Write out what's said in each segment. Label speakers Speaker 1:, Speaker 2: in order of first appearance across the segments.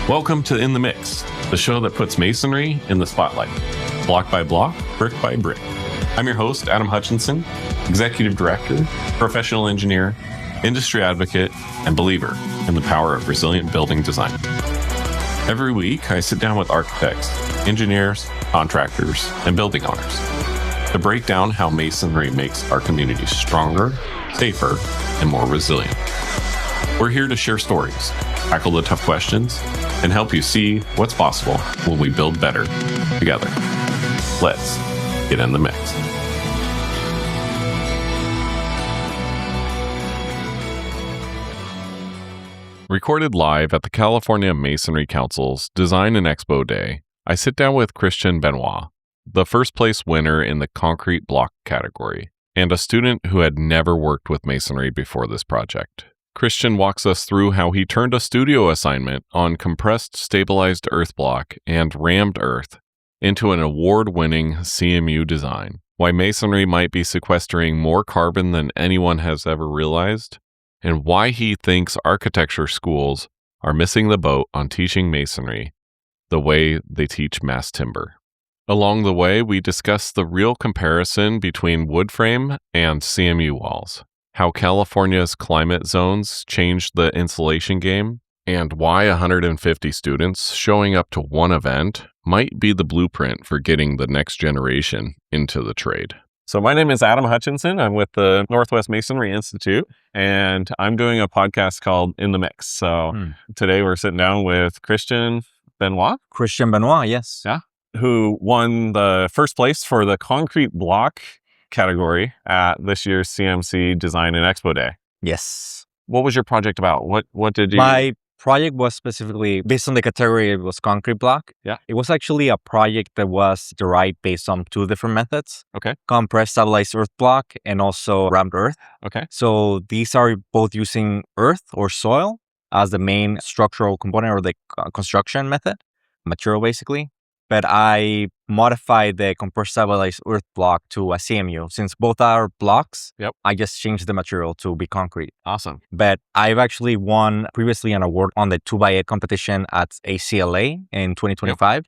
Speaker 1: Welcome to In the Mix, the show that puts masonry in the spotlight, block by block, brick by brick. I'm your host, Adam Hutchinson, Executive Director, Professional Engineer, Industry Advocate, and believer in the power of resilient building design. Every week, I sit down with architects, engineers, contractors, and building owners to break down how masonry makes our communities stronger, safer, and more resilient. We're here to share stories, tackle the tough questions, and help you see what's possible when we build better together. Let's get in the mix. Recorded live at the California Masonry Council's Design and Expo Day, I sit down with Christian Benoit, the first place winner in the concrete block category, and a student who had never worked with masonry before this project. Christian walks us through how he turned a studio assignment on compressed stabilized earth block and rammed earth into an award-winning CMU design, why masonry might be sequestering more carbon than anyone has ever realized, and why he thinks architecture schools are missing the boat on teaching masonry the way they teach mass timber. Along the way, we discuss the real comparison between wood frame and CMU walls, how California's climate zones changed the insulation game, and why 150 students showing up to one event might be the blueprint for getting the next generation into the trade. So my name is Adam Hutchinson. I'm with the Northwest Masonry Institute, and I'm doing a podcast called In the Mix. So today we're sitting down with Christian Benoit.
Speaker 2: Christian Benoit, yes.
Speaker 1: Yeah. Who won the first place for the concrete block category at this year's CMC Design and Expo Day.
Speaker 2: Yes.
Speaker 1: What was your project about? What did you...
Speaker 2: My project was specifically based on the category. It was concrete block.
Speaker 1: Yeah.
Speaker 2: It was actually a project that was derived based on two different methods.
Speaker 1: Okay.
Speaker 2: Compressed stabilized earth block and also rammed earth.
Speaker 1: Okay.
Speaker 2: So these are both using earth or soil as the main structural component or the construction method, material basically. But I modified the compressed stabilized earth block to a CMU. Since both are blocks, I just changed the material to be concrete.
Speaker 1: Awesome.
Speaker 2: But I've actually won previously an award on the 2x8 competition at ACLA in 2025.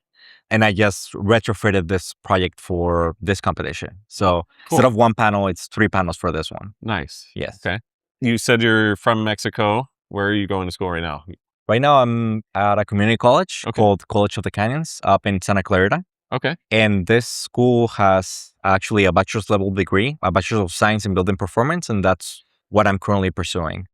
Speaker 2: And I just retrofitted this project for this competition. So instead of one panel, it's 3 panels for this one.
Speaker 1: Nice.
Speaker 2: Yes.
Speaker 1: Okay. You said you're from Mexico. Where are you going to school right now?
Speaker 2: Right now, I'm at a community college called College of the Canyons up in Santa Clarita.
Speaker 1: Okay.
Speaker 2: And this school has actually a bachelor's level degree, a bachelor's of science in building performance, and that's what I'm currently pursuing.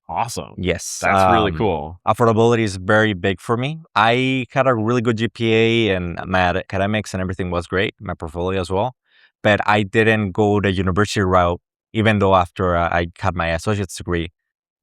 Speaker 1: Awesome.
Speaker 2: Yes.
Speaker 1: That's really cool.
Speaker 2: Affordability is very big for me. I had a really good GPA and my academics and everything was great, my portfolio as well. But I didn't go the university route, even though after I had my associate's degree,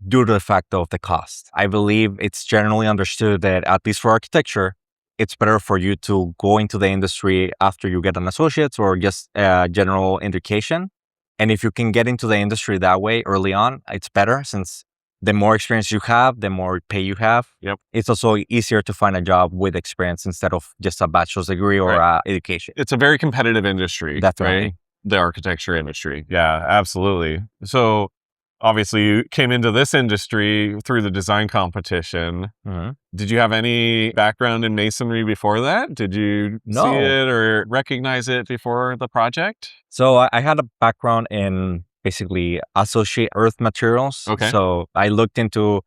Speaker 2: due to the fact of the cost. I believe it's generally understood that, at least for architecture, it's better for you to go into the industry after you get an associate's or just general education. And if you can get into the industry that way early on, it's better, since the more experience you have, the more pay you have. It's also easier to find a job with experience instead of just a bachelor's degree or education.
Speaker 1: It's a very competitive industry.
Speaker 2: Definitely.
Speaker 1: Right? The architecture industry. Yeah, absolutely. So obviously, you came into this industry through the design competition. Did you have any background in masonry before that? Did you see it or recognize it before the project?
Speaker 2: So I had a background in basically associate earth materials.
Speaker 1: Okay.
Speaker 2: So I looked into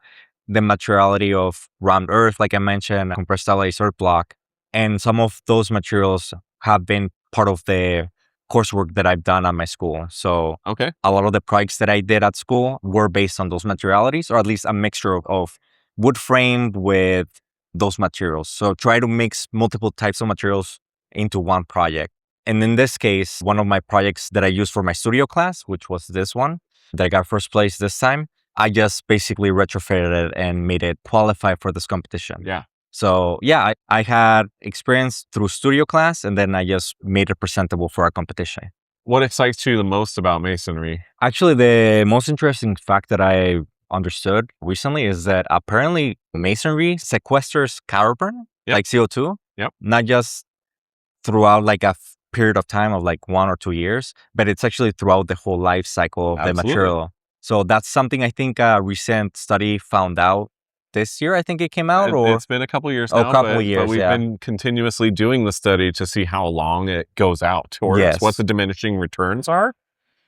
Speaker 2: the materiality of rammed earth, like I mentioned, compressed stabilized earth block. And some of those materials have been part of the coursework that I've done at my school. So a lot of the projects that I did at school were based on those materialities, or at least a mixture of wood framed with those materials. So try to mix multiple types of materials into one project. And in this case, one of my projects that I used for my studio class, which was this one, that I got first place this time, I just basically retrofitted it and made it qualify for this competition.
Speaker 1: Yeah.
Speaker 2: So yeah, I had experience through studio class, and then I just made it presentable for our competition.
Speaker 1: What excites you the most about masonry?
Speaker 2: Actually, the most interesting fact that I understood recently is that apparently masonry sequesters carbon, like CO2, not just throughout like a period of time of like 1 or 2 years, but it's actually throughout the whole life cycle of the material. So that's something I think a recent study found out this year, I think it came out, or
Speaker 1: It's been a couple years
Speaker 2: a
Speaker 1: now,
Speaker 2: couple of
Speaker 1: but
Speaker 2: years,
Speaker 1: we've
Speaker 2: yeah.
Speaker 1: been continuously doing the study to see how long it goes out towards,
Speaker 2: Yes.
Speaker 1: what the diminishing returns are.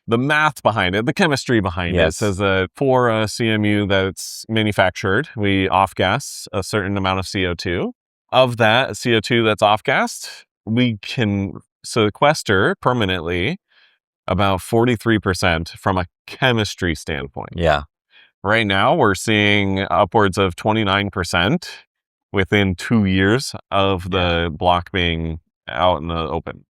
Speaker 1: The math behind it, the chemistry behind it
Speaker 2: Yes.
Speaker 1: says that for a CMU that's manufactured, we off-gas a certain amount of CO2. Of that CO2 that's off-gassed, we can sequester permanently about 43% from a chemistry standpoint.
Speaker 2: Yeah.
Speaker 1: Right now, we're seeing upwards of 29% within 2 years of the block being out in the open.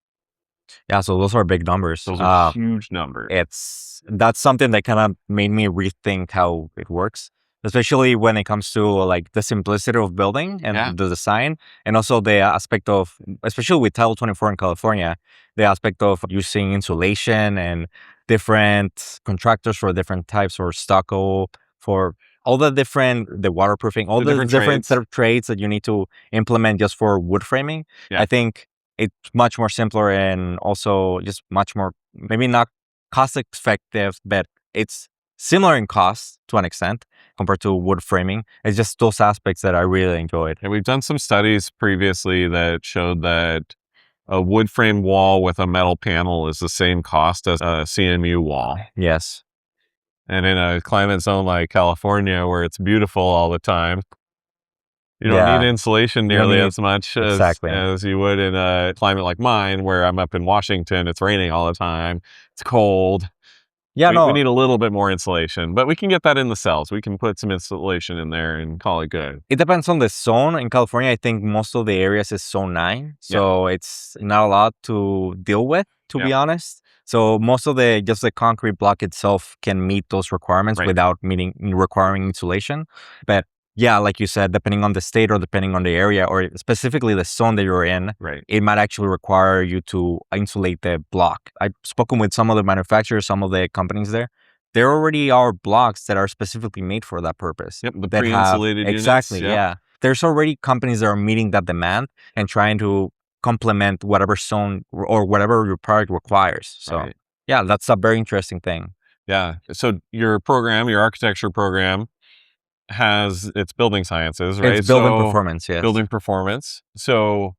Speaker 2: Yeah, so those are big numbers.
Speaker 1: Those are huge numbers.
Speaker 2: That's something that kind of made me rethink how it works, especially when it comes to like the simplicity of building and the design, and also the aspect of, especially with Title 24 in California, the aspect of using insulation and different contractors for different types, or stucco, for all the waterproofing, all the different set of trades that you need to implement just for wood framing.
Speaker 1: Yeah.
Speaker 2: I think it's much more simpler, and also just much more, maybe not cost effective, but it's similar in cost to an extent compared to wood framing. It's just those aspects that I really enjoyed.
Speaker 1: And we've done some studies previously that showed that a wood frame wall with a metal panel is the same cost as a CMU wall.
Speaker 2: Yes.
Speaker 1: And in a climate zone like California, where it's beautiful all the time, you don't need insulation nearly as much as you would in a climate like mine, where I'm up in Washington. It's raining all the time. It's cold.
Speaker 2: Yeah,
Speaker 1: we need a little bit more insulation, but we can get that in the cells. We can put some insulation in there and call it good.
Speaker 2: It depends on the zone. In California, I think most of the areas is zone 9. So it's not a lot to deal with, to be honest. So most of just the concrete block itself can meet those requirements without requiring insulation. But yeah, like you said, depending on the state or depending on the area, or specifically the zone that you're in, it might actually require you to insulate the block. I've spoken with some of the manufacturers, some of the companies there. There already are blocks that are specifically made for that purpose.
Speaker 1: Yep, the pre-insulated units.
Speaker 2: Exactly, yeah. There's already companies that are meeting that demand and trying to complement whatever zone or whatever your product requires. So yeah, that's a very interesting thing.
Speaker 1: Yeah. So your program, your architecture program, it's building sciences, right?
Speaker 2: It's building performance, yes.
Speaker 1: Building performance. So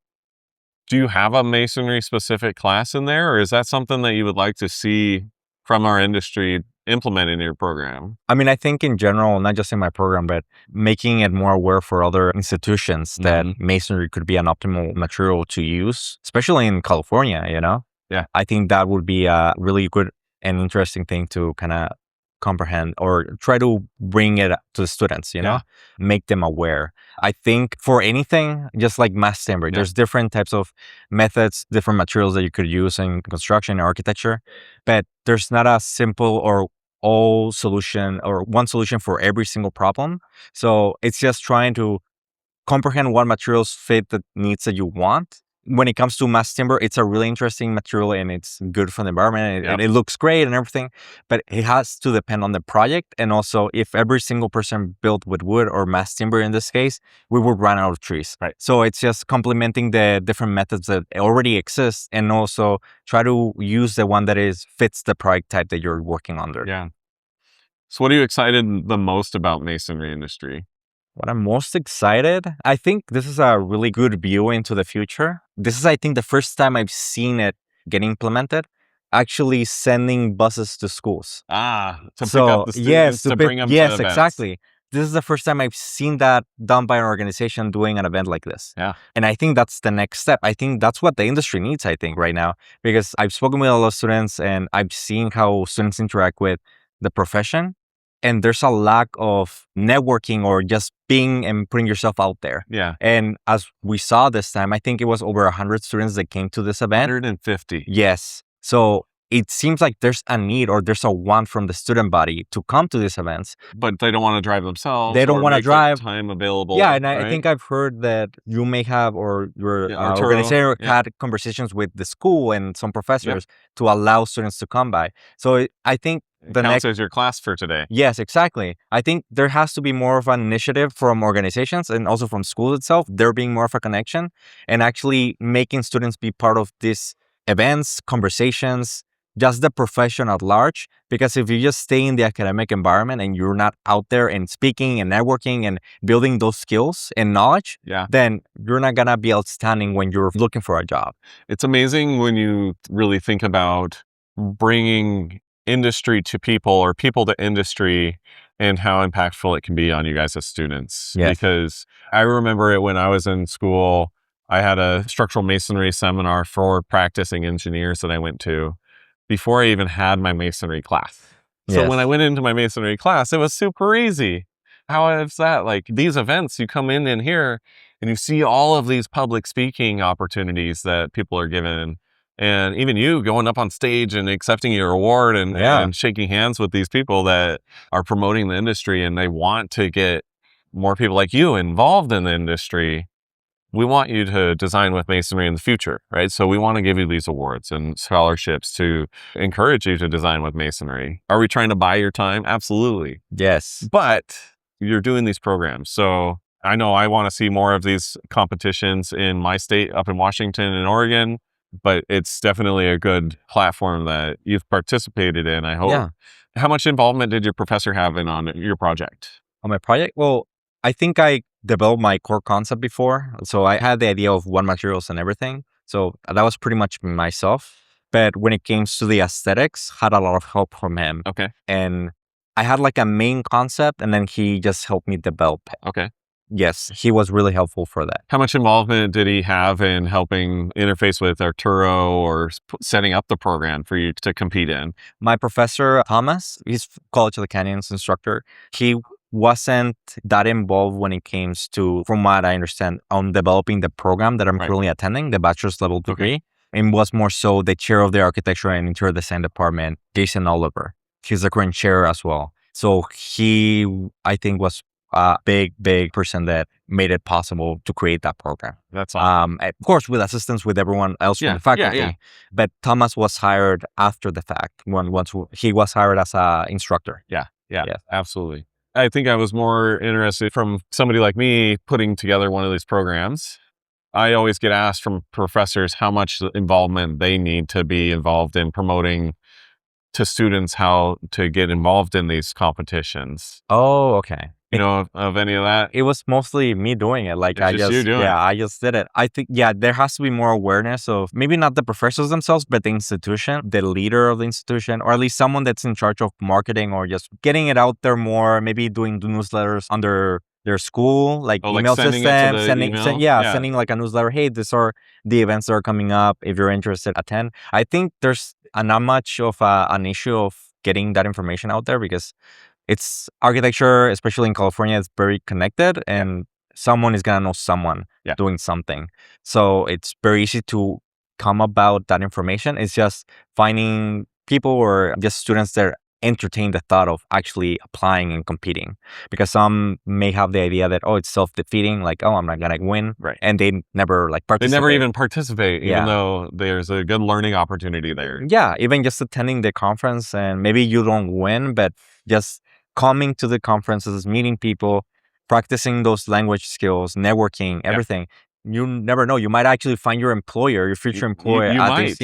Speaker 1: do you have a masonry specific class in there, or is that something that you would like to see from our industry implemented in your program?
Speaker 2: I mean, I think in general, not just in my program, but making it more aware for other institutions that masonry could be an optimal material to use, especially in California,
Speaker 1: Yeah.
Speaker 2: I think that would be a really good and interesting thing to kind of comprehend or try to bring it to the students, make them aware. I think for anything, just like mass timber, there's different types of methods, different materials that you could use in construction and architecture, but there's not a simple or all solution or one solution for every single problem. So it's just trying to comprehend what materials fit the needs that you want. When it comes to mass timber, it's a really interesting material and it's good for the environment and it looks great and everything, but it has to depend on the project. And also, if every single person built with wood or mass timber in this case, we would run out of trees. So it's just complementing the different methods that already exist, and also try to use the one that fits the project type that you're working under.
Speaker 1: Yeah. So what are you excited the most about masonry industry?
Speaker 2: What I'm most excited, I think this is a really good view into the future. This is, I think, the first time I've seen it getting implemented, actually sending buses to schools.
Speaker 1: To pick up the students, to bring them to events.
Speaker 2: Yes, exactly. This is the first time I've seen that done by an organization doing an event like this.
Speaker 1: Yeah.
Speaker 2: And I think that's the next step. I think that's what the industry needs, I think, right now, because I've spoken with a lot of students and I've seen how students interact with the profession. And there's a lack of networking or just being and putting yourself out there.
Speaker 1: Yeah.
Speaker 2: And as we saw this time, I think it was over 100 students that came to this event.
Speaker 1: 150.
Speaker 2: Yes. So it seems like there's a need or there's a want from the student body to come to these events.
Speaker 1: But they don't want to drive themselves.
Speaker 2: They don't want to drive.
Speaker 1: Time available.
Speaker 2: Yeah, and I think I've heard that you may have, or your organizer had conversations with the school and some professors to allow students to come by. So I think
Speaker 1: the counts as your class for today.
Speaker 2: Yes, exactly. I think there has to be more of an initiative from organizations and also from schools itself. There being more of a connection and actually making students be part of these events, conversations, just the profession at large. Because if you just stay in the academic environment and you're not out there and speaking and networking and building those skills and knowledge, then you're not going to be outstanding when you're looking for a job.
Speaker 1: It's amazing when you really think about bringing industry to people or people to industry and how impactful it can be on you guys as students.
Speaker 2: Yes.
Speaker 1: Because I remember it when I was in school, I had a structural masonry seminar for practicing engineers that I went to before I even had my masonry class. So when I went into my masonry class, it was super easy. How is that? Like these events, you come in here and you see all of these public speaking opportunities that people are given. And even you going up on stage and accepting your award and shaking hands with these people that are promoting the industry, and they want to get more people like you involved in the industry. We want you to design with masonry in the future, right? So we want to give you these awards and scholarships to encourage you to design with masonry. Are we trying to buy your time? Absolutely.
Speaker 2: Yes.
Speaker 1: But you're doing these programs. So I know I want to see more of these competitions in my state, up in Washington and Oregon, but it's definitely a good platform that you've participated in, I hope.
Speaker 2: Yeah.
Speaker 1: How much involvement did your professor have on your project?
Speaker 2: On my project? Well, I think I developed my core concept before. So I had the idea of what materials and everything. So that was pretty much myself. But when it came to the aesthetics, had a lot of help from him.
Speaker 1: Okay.
Speaker 2: And I had like a main concept, and then he just helped me develop it.
Speaker 1: Okay.
Speaker 2: Yes, he was really helpful for that.
Speaker 1: How much involvement did he have in helping interface with Arturo or setting up the program for you to compete in?
Speaker 2: My professor, Thomas, he's College of the Canyons instructor. He wasn't that involved when it came to, from what I understand, on developing the program that I'm currently attending, the bachelor's level degree. And was more so the chair of the architecture and interior design department, Jason Oliver. He's the current chair as well. So he, I think, was a big person that made it possible to create that program.
Speaker 1: That's awesome.
Speaker 2: Of course, with assistance with everyone else from the faculty. Yeah. But Thomas was hired after the fact, once he was hired as an instructor.
Speaker 1: Yeah, absolutely. I think I was more interested from somebody like me putting together one of these programs. I always get asked from professors how much involvement they need to be involved in promoting to students how to get involved in these competitions.
Speaker 2: Oh, okay.
Speaker 1: You know of any of that?
Speaker 2: It was mostly me doing it. Like I just did it. I think, there has to be more awareness of maybe not the professors themselves, but the institution, the leader of the institution, or at least someone that's in charge of marketing or just getting it out there more, maybe doing the newsletters under their school, like email system, sending like a newsletter. Hey, these are the events that are coming up. If you're interested, attend. I think there's not much of an issue of getting that information out there because it's architecture, especially in California, it's very connected and someone is going to know someone doing something. So it's very easy to come about that information. It's just finding people or just students that entertain the thought of actually applying and competing, because some may have the idea that, it's self-defeating, like, I'm not gonna win,
Speaker 1: right?
Speaker 2: And they never participate.
Speaker 1: They never even participate, even though there's a good learning opportunity there.
Speaker 2: Even just attending the conference, and maybe you don't win, but just coming to the conferences, meeting people, practicing those language skills, networking, everything. You never know, you might actually find your employer, your future employer.
Speaker 1: You might.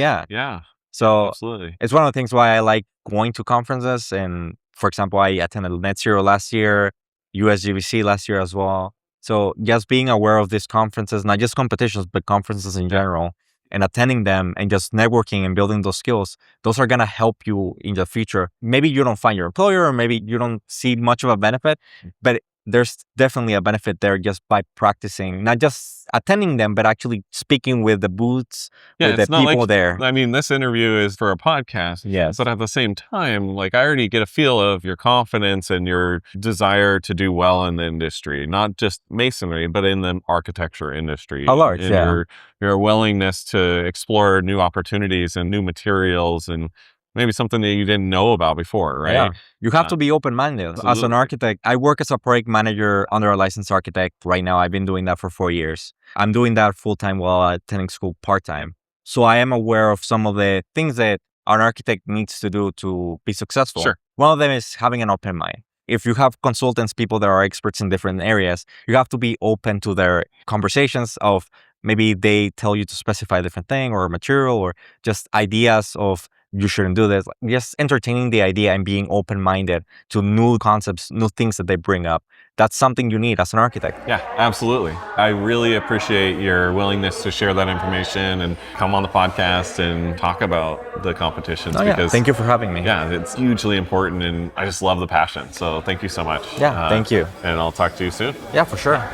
Speaker 2: So
Speaker 1: absolutely,
Speaker 2: it's one of the things why I like going to conferences. And for example, I attended Net Zero last year, USGBC last year as well. So just being aware of these conferences, not just competitions, but conferences in general, and attending them and just networking and building those skills, those are going to help you in the future. Maybe you don't find your employer, or maybe you don't see much of a benefit, but there's definitely a benefit there just by practicing, not just attending them, but actually speaking with the booths, with the people there.
Speaker 1: I mean, this interview is for a podcast.
Speaker 2: Yes.
Speaker 1: But at the same time, I already get a feel of your confidence and your desire to do well in the industry, not just masonry, but in the architecture industry.
Speaker 2: At large,
Speaker 1: and your willingness to explore new opportunities and new materials and maybe something that you didn't know about before, right?
Speaker 2: Yeah. You have to be open-minded. As an architect, I work as a project manager under a licensed architect right now. I've been doing that for 4 years. I'm doing that full-time while attending school part-time. So I am aware of some of the things that an architect needs to do to be successful.
Speaker 1: Sure.
Speaker 2: One of them is having an open mind. If you have consultants, people that are experts in different areas, you have to be open to their conversations of maybe they tell you to specify a different thing or material or just ideas of you shouldn't do this. Just entertaining the idea and being open-minded to new concepts, new things that they bring up. That's something you need as an architect.
Speaker 1: Yeah, absolutely. I really appreciate your willingness to share that information and come on the podcast and talk about the competitions.
Speaker 2: Because thank you for having me.
Speaker 1: Yeah, it's hugely important, and I just love the passion. So thank you so much.
Speaker 2: Yeah, thank you.
Speaker 1: And I'll talk to you soon.
Speaker 2: Yeah, for sure.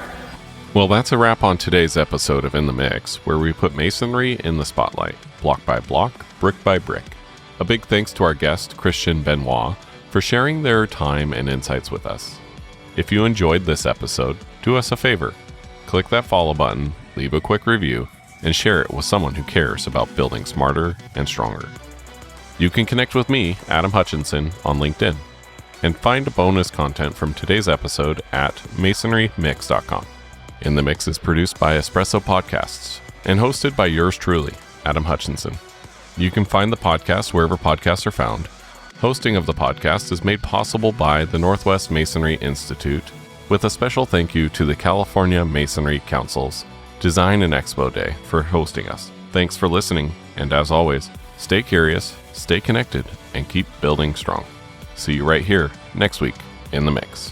Speaker 1: Well, that's a wrap on today's episode of In the Mix, where we put masonry in the spotlight, block by block, brick by brick. A big thanks to our guest, Christian Benoit, for sharing their time and insights with us. If you enjoyed this episode, do us a favor. Click that follow button, leave a quick review, and share it with someone who cares about building smarter and stronger. You can connect with me, Adam Hutchinson, on LinkedIn, and find bonus content from today's episode at masonrymix.com. In the Mix is produced by Espresso Podcasts and hosted by yours truly, Adam Hutchinson. You can find the podcast wherever podcasts are found. Hosting of the podcast is made possible by the Northwest Masonry Institute, with a special thank you to the California Masonry Council's Design and Expo Day for hosting us. Thanks for listening, and as always, stay curious, stay connected, and keep building strong. See you right here next week in the Mix.